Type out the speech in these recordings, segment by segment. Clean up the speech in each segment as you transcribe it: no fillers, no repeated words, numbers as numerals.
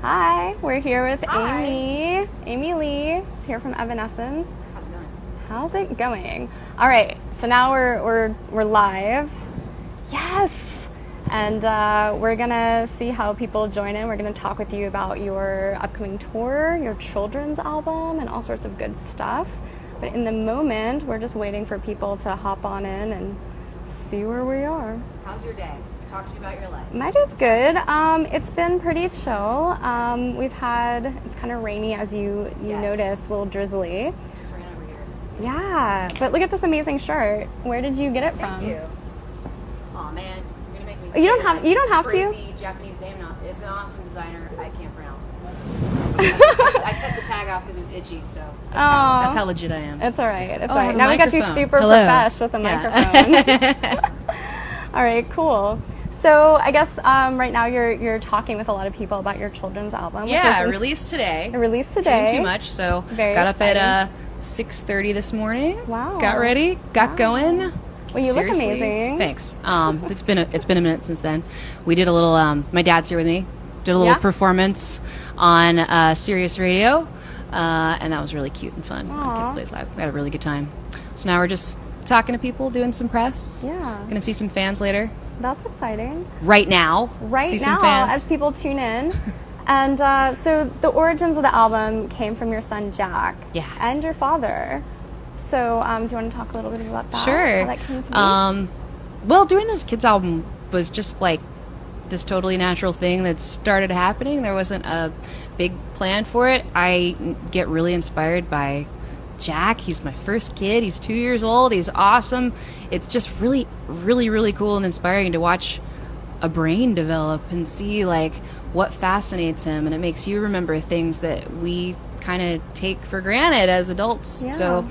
Hi, we're here with Hi. Amy Lee. She's here from Evanescence. How's it going? How's it going? All right, so now we're live. Yes, and we're gonna see how people join in. We're gonna talk with you about your upcoming tour, your children's album, and all sorts of good stuff. But in the moment, we're just waiting for people to hop on in and see where we are. How's your day? Talk to me about your life. My day's good. It's been pretty chill. It's kind of rainy, as you Yes. noticed, a little drizzly. Just ran over here. Yeah, but look at this amazing shirt. Where did you get it from? Thank you. Aw, man, you're gonna make me. You don't say have- that you don't have to. crazy Japanese name. Now it's an awesome designer. I can't pronounce it. I cut the tag off because it was itchy. So that's how legit I am. It's all right. It's Oh, all I right. have a Now we got you microphone. super Hello. profesh with a Yeah. microphone. All right, cool. So I guess right now you're talking with a lot of people about your children's album. which Yeah, is released today. released today. Dream too much. So Very got up exciting. at 6:30 this morning. Wow. Got ready. Got Wow. going. Well, you look Seriously. amazing. Thanks. It's been a minute since then. We did a little. My dad's here with me. Did a little Yeah? performance on Sirius Radio, and that was really cute and fun on Aw. Kids Plays Live. We had a really good time. So now we're just talking to people, doing some press. Yeah. Gonna see some fans later. That's exciting. Right now. Right see now, some fans. as people tune in. And so the origins of the album came from your son Jack. Yeah. And your father. So do you want to talk a little bit about that? Sure. How that came to be? Well, doing this kids album was just like this totally natural thing that started happening. There wasn't a big plan for it. I get really inspired by Jack. He's my first kid. He's 2 years old. He's awesome. It's just really, really, really cool and inspiring to watch a brain develop and see like what fascinates him, and it makes you remember things that we kind of take for granted as adults. Yeah. So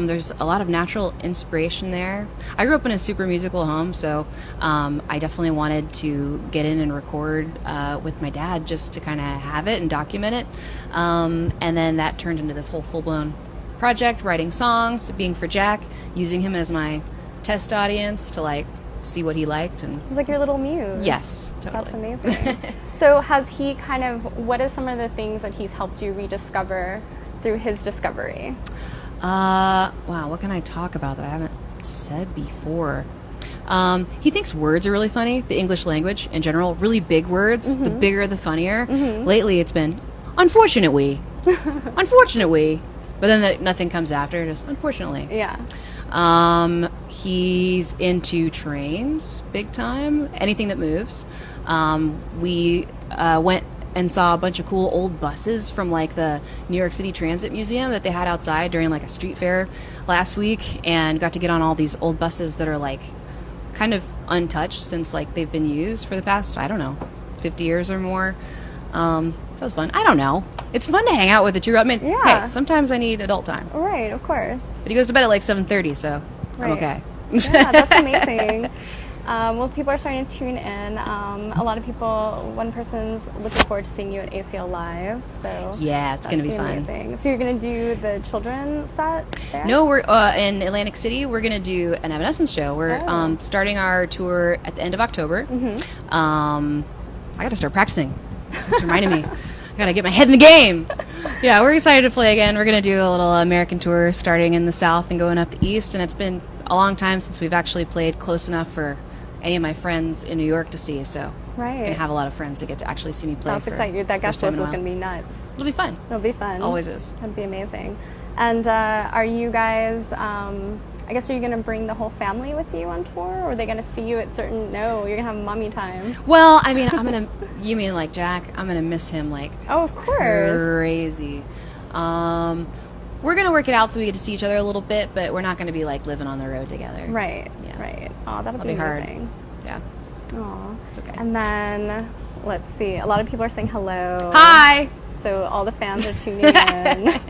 there's a lot of natural inspiration there. I grew up in a super musical home, so I definitely wanted to get in and record with my dad just to kind of have it and document it. And then that turned into this whole full-blown project, writing songs, being for Jack, using him as my test audience to like see what he liked. And He's like your little muse. yes, totally. That's amazing. So has he what is some of the things that he's helped you rediscover through his discovery? Wow, what can I talk about that I haven't said before? He thinks words are really funny, the English language in general, really big words, the bigger the funnier. Lately it's been, unfortunately, unfortunately, but then nothing comes after, just unfortunately. Yeah. He's into trains, big time, anything that moves. We went and saw a bunch of cool old buses from like the New York City Transit Museum that they had outside during like a street fair last week, and got to get on all these old buses that are like kind of untouched since like they've been used for the past, I don't know, 50 years or more. So it was fun. I don't know. It's fun to hang out with the two. I mean, Yeah. hey, sometimes I need adult time. Right, of course. But he goes to bed at like 7:30, so Right. I'm okay. Yeah, that's amazing. Well, people are starting to tune in. A lot of people, one person's looking forward to seeing you at ACL Live. So Yeah, it's that going to should be fun. amazing. So you're going to do the children's set there? No, we're in Atlantic City. We're going to do an Evanescence show. We're Oh. starting our tour at the end of October. I got to start practicing. Just reminded me. I got to get my head in the game. Yeah, we're excited to play again. We're going to do a little American tour starting in the South and going up the East. And it's been a long time since we've actually played close enough for any of my friends in New York to see. So Right. I'm going to have a lot of friends to get to actually see me play. That's for exciting. That guest first time list in a is going to while. be nuts. It'll be fun. It'll be fun. Always is. That'd be amazing. And are you guys, I guess, are you going to bring the whole family with you on tour? Or are they going to see you at certain, no, you're going to have mommy time? Well, I mean, you mean like Jack? I'm going to miss him like Oh, of course. crazy. We're going to work it out so we get to see each other a little bit, but we're not going to be like living on the road together. Right, Yeah. right. Oh, that'll That'll be hard. amazing. Yeah. Aw. It's okay. And then, let's see, a lot of people are saying hello. Hi. So all the fans are tuning in.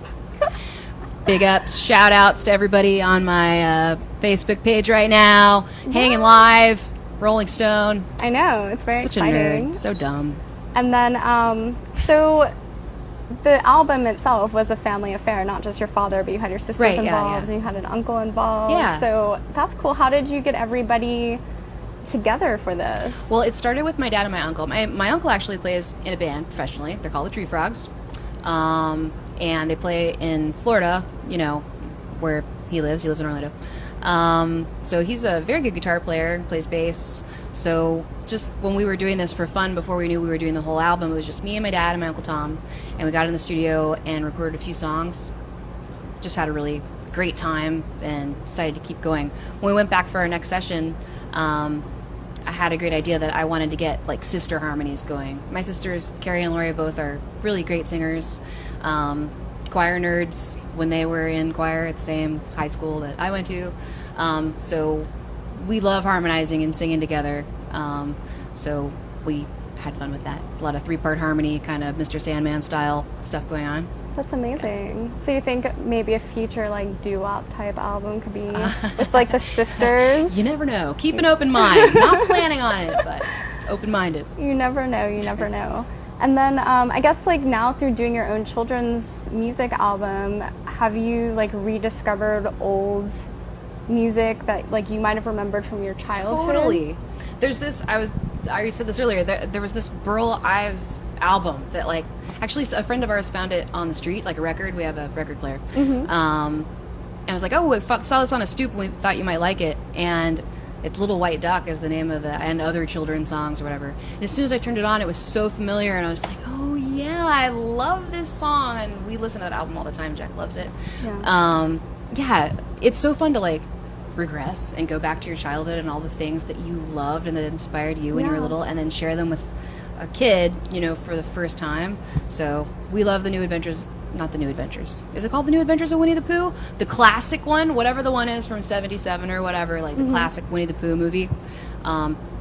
Big ups, shout outs to everybody on my Facebook page right now. Hanging Live, Rolling Stone. I know, it's very Such exciting. a nerd. So dumb. And then, so the album itself was a family affair, not just your father, but you had your sisters Right, yeah, involved, yeah. and you had an uncle involved. Yeah. So that's cool. How did you get everybody together for this? Well, it started with my dad and my uncle. My uncle actually plays in a band professionally. They're called the Tree Frogs. And they play in Florida, you know, where he lives. He lives in Orlando. So he's a very good guitar player, plays bass. So just when we were doing this for fun, before we knew we were doing the whole album, it was just me and my dad and my Uncle Tom. And we got in the studio and recorded a few songs. Just had a really great time and decided to keep going. When we went back for our next session, I had a great idea that I wanted to get like sister harmonies going. My sisters, Carrie and Lori, both are really great singers, choir nerds when they were in choir at the same high school that I went to. So we love harmonizing and singing together. So we had fun with that. A lot of 3-part harmony, kind of Mr. Sandman style stuff going on. That's amazing. So you think maybe a future like doo-wop type album could be with like the sisters? You never know. Keep an open mind. Not planning on it, but open-minded. You never know. You never know. And then I guess like now through doing your own children's music album, have you like rediscovered old music that like you might have remembered from your childhood? Totally. There's this, I already said this earlier, there was this Burl Ives album that like, actually a friend of ours found it on the street, like a record. We have a record player. And I was like, oh, we saw this on a stoop and we thought you might like it. And it's Little White Duck is the name of and other children's songs or whatever. And as soon as I turned it on, it was so familiar and I was like, oh yeah, I love this song. And we listen to that album all the time. Jack loves it. Yeah, it's so fun to like regress and go back to your childhood and all the things that you loved and that inspired you when you were little, and then share them with a kid, you know, for the first time. So we love the New Adventures, not the New Adventures. Is it called the New Adventures of Winnie the Pooh? The classic one, whatever the one is from '77 or whatever, like the classic Winnie the Pooh movie.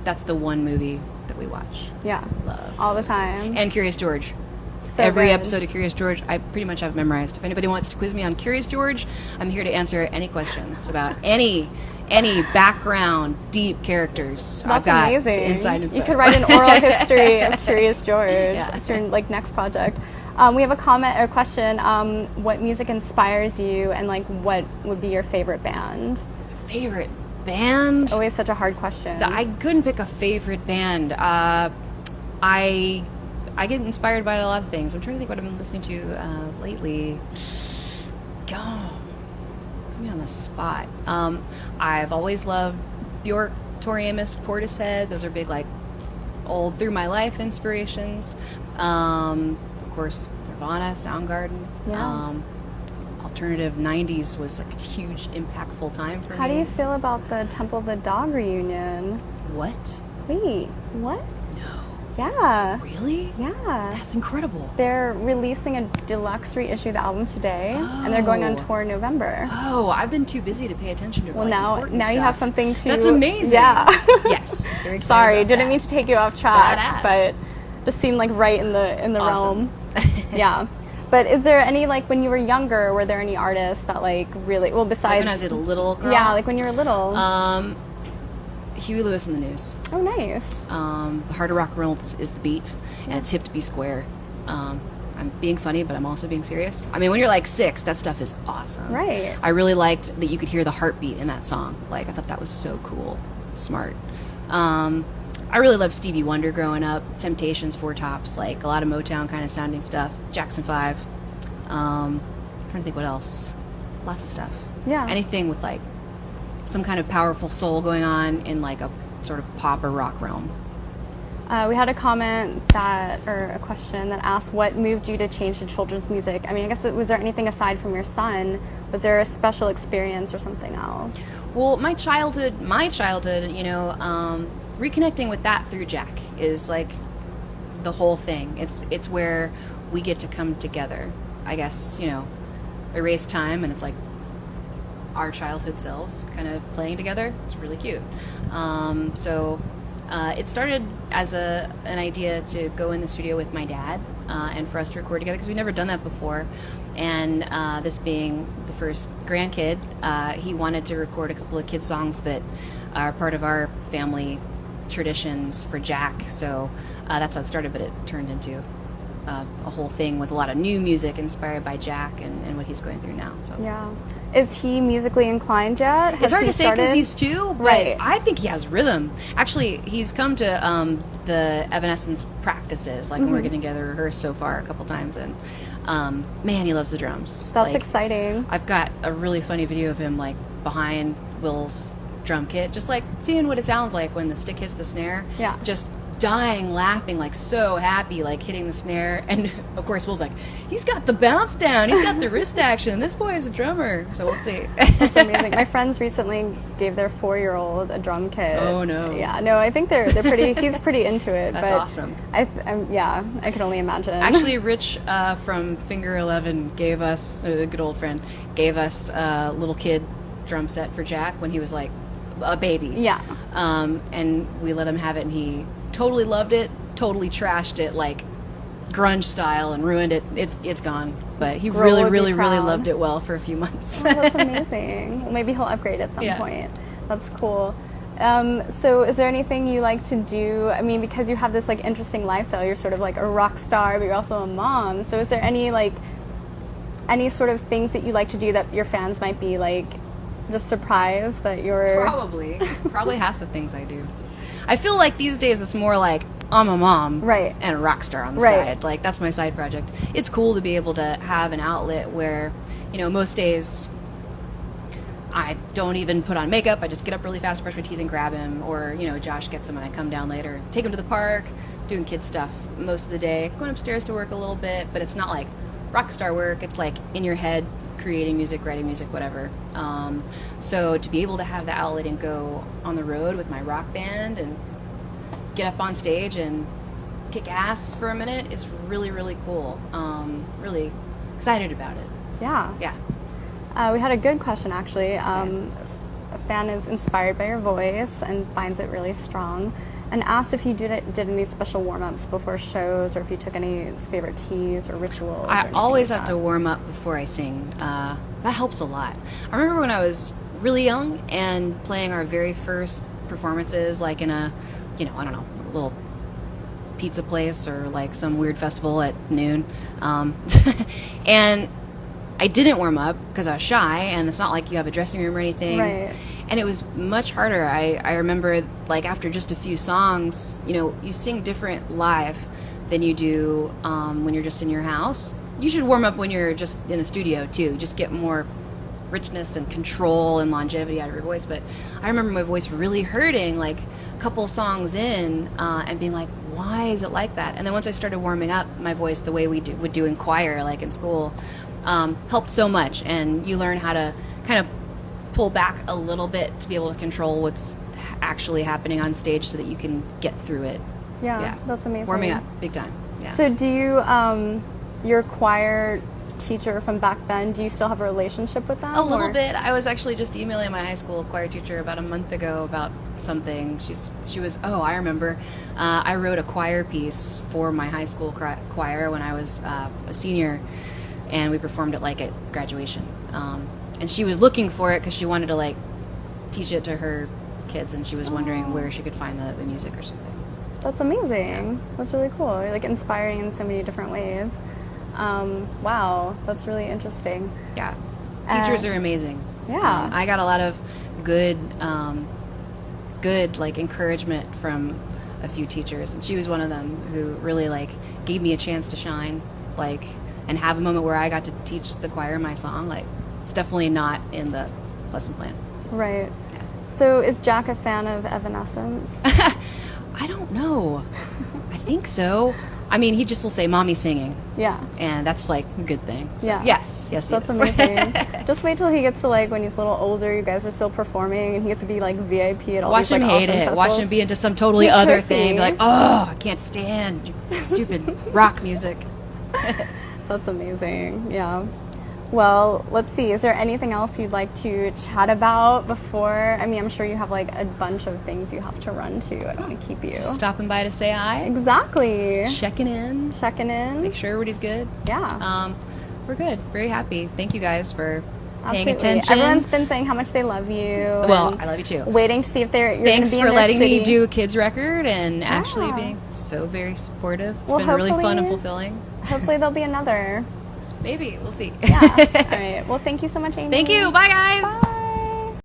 That's the one movie that we watch. Yeah, Love. all the time. And Curious George. So Every good. episode of Curious George, I pretty much have memorized. If anybody wants to quiz me on Curious George, I'm here to answer any questions about any background, deep characters. That's I've got amazing. the inside info. You could write an oral history of Curious George. Yeah. That's your like next project. We have a comment or question. What music inspires you, and like what would be your favorite band? Favorite band? Always such a hard question. I couldn't pick a favorite band. I get inspired by a lot of things. I'm trying to think what I've been listening to lately. God, put me on the spot. I've always loved Bjork, Tori Amos, Portishead. Those are big, like, old Through My Life inspirations. Of course, Nirvana, Soundgarden. Yeah. Alternative 90s was like a huge, impactful time for me. How do you feel about the Temple of the Dog reunion? What? Wait, what? No. Yeah. Really? Yeah. That's incredible. They're releasing a deluxe reissue of the album today, and they're going on Oh. tour in November. Oh, I've been too busy to pay attention to Well, like, now important you have stuff. something to. That's amazing. Yeah. Yes. Very excited Sorry, about didn't that. mean to take you off track, Badass. but just seemed like right in the Awesome. realm. Yeah. But is there any, like, when you were younger, were there any artists that, like, really, well, Like besides... when I was a little girl. Yeah, like when you were little. Huey Lewis and the News. Oh, nice. The Heart of Rock and Roll is the beat, and it's hip to be square. I'm being funny, but I'm also being serious. I mean, when you're like 6, that stuff is awesome. Right. I really liked that you could hear the heartbeat in that song. Like, I thought that was so cool. Smart. I really loved Stevie Wonder growing up. Temptations, Four Tops, like a lot of Motown kind of sounding stuff. Jackson 5. Trying to think what else. Lots of stuff. Yeah. Anything with like some kind of powerful soul going on in like a sort of pop or rock realm. We had a comment or a question that asked, what moved you to change to children's music? I mean, I guess, was there anything aside from your son? Was there a special experience or something else? Well, my childhood, you know, reconnecting with that through Jack is like the whole thing. It's where we get to come together. I guess, you know, erase time, and it's like our childhood selves kind of playing together. It's really cute. It started as an idea to go in the studio with my dad and for us to record together because we'd never done that before. And this being the first grandkid, he wanted to record a couple of kid songs that are part of our family traditions for Jack. So that's how it started, but it turned into a whole thing with a lot of new music inspired by Jack and what he's going through now. So Yeah. Is he musically inclined yet? it's hard he to say because started? he's two, but Right. I think he has rhythm. Actually, he's come to the Evanescence practices, like when we're getting together, rehearse so far a couple times, and man, he loves the drums. That's Like, exciting. I've got a really funny video of him like behind Will's drum kit, just like seeing what it sounds like when the stick hits the snare. Yeah. Just dying laughing, like so happy, like hitting the snare. And of course Will's like, he's got the bounce down, he's got the wrist action, this boy is a drummer. So we'll see. That's amazing. My friends recently gave their 4-year-old a drum kit. Oh, no. Yeah, no, I think they're pretty. He's pretty into it. That's but awesome. I can only imagine. Actually, Rich from Finger 11 gave us, a good old friend, gave us a little kid drum set for Jack when he was like a baby. Yeah. And we let him have it, and he totally loved it, totally trashed it, like grunge style, and ruined it. It's gone. But he Grohl really, would be really, really proud. loved it well for a few months. Oh, that's amazing. Well, maybe he'll upgrade at some Yeah. point. That's cool. So is there anything you like to do? I mean, because you have this like interesting lifestyle, you're sort of like a rock star, but you're also a mom. So is there any sort of things that you like to do that your fans might be like just surprised that you're Probably half the things I do. I feel like these days it's more like I'm a mom Right. and a rock star on the Right. side. Like that's my side project. It's cool to be able to have an outlet where, most days I don't even put on makeup. I just get up really fast, brush my teeth, and grab him. Or, Josh gets him and I come down later, take him to the park, doing kid stuff most of the day, going upstairs to work a little bit, but it's not like rock star work. It's like in your head, creating music, writing music, whatever. So to be able to have the outlet and go on the road with my rock band and get up on stage and kick ass for a minute is really, really cool. Really excited about it. yeah. Yeah. We had a good question actually. A fan is inspired by your voice and finds it really strong, and asked if you did any special warm-ups before shows, or if you took any favorite teas or rituals. or I anything always like have that. to warm up before I sing. That helps a lot. I remember when I was really young and playing our very first performances, like in a, I don't know, little pizza place or like some weird festival at noon. And I didn't warm up because I was shy, and it's not like you have a dressing room or anything. Right. And it was much harder. I remember, like, after just a few songs, you sing different live than you do when you're just in your house. You should warm up when you're just in the studio, too. Just get more richness and control and longevity out of your voice. But I remember my voice really hurting, like, a couple songs in, and being like, why is it like that? And then once I started warming up my voice the way we would do in choir, like in school, helped so much. And you learn how to kind of pull back a little bit to be able to control what's actually happening on stage so that you can get through it. Yeah, that's amazing. Warming up, big time. Yeah. So do you, your choir teacher from back then, do you still have a relationship with them? a little or- bit. I was actually just emailing my high school choir teacher about a month ago about something. She was, I remember. I wrote a choir piece for my high school choir when I was a senior, and we performed it like at graduation. And she was looking for it because she wanted to like teach it to her kids, and she was wondering where she could find the music or something. That's amazing. That's really cool. You're like inspiring in so many different ways. Wow, that's really interesting. Yeah, teachers are amazing. Yeah. I got a lot of good, good like encouragement from a few teachers, and she was one of them who really like gave me a chance to shine, like, and have a moment where I got to teach the choir my song. Like, it's definitely not in the lesson plan. Right. Yeah. So is Jack a fan of Evanescence? I don't know. I think so. I mean, he just will say "mommy singing," Yeah. and that's like a good thing. So, Yeah. Yes. He That's is. amazing. Just wait till he gets to like when he's a little older, you guys are still performing, and he gets to be like VIP at all Watch these him like, hate awesome it. festivals. Watch him be into some totally He other could thing. be. Be like, oh, I can't stand stupid rock music. That's amazing. Yeah. Well, let's see. Is there anything else you'd like to chat about before? I mean, I'm sure you have like a bunch of things you have to run to. I don't want to keep you. Just stopping by to say hi, Exactly. checking in, Checking in. make sure everybody's good. Yeah. We're good. Very happy. Thank you guys for paying Absolutely. attention. Everyone's been saying how much they love you. Well, and I love you too. Waiting to see if you're going Thanks to be for in their letting city. me do a kids record and actually Yeah. being so very supportive. It's Well, been really fun and hopefully- fulfilling. Hopefully there'll be another. Maybe we'll see. Yeah. All right. Well, thank you so much, Amy. Thank you. Bye, guys. Bye.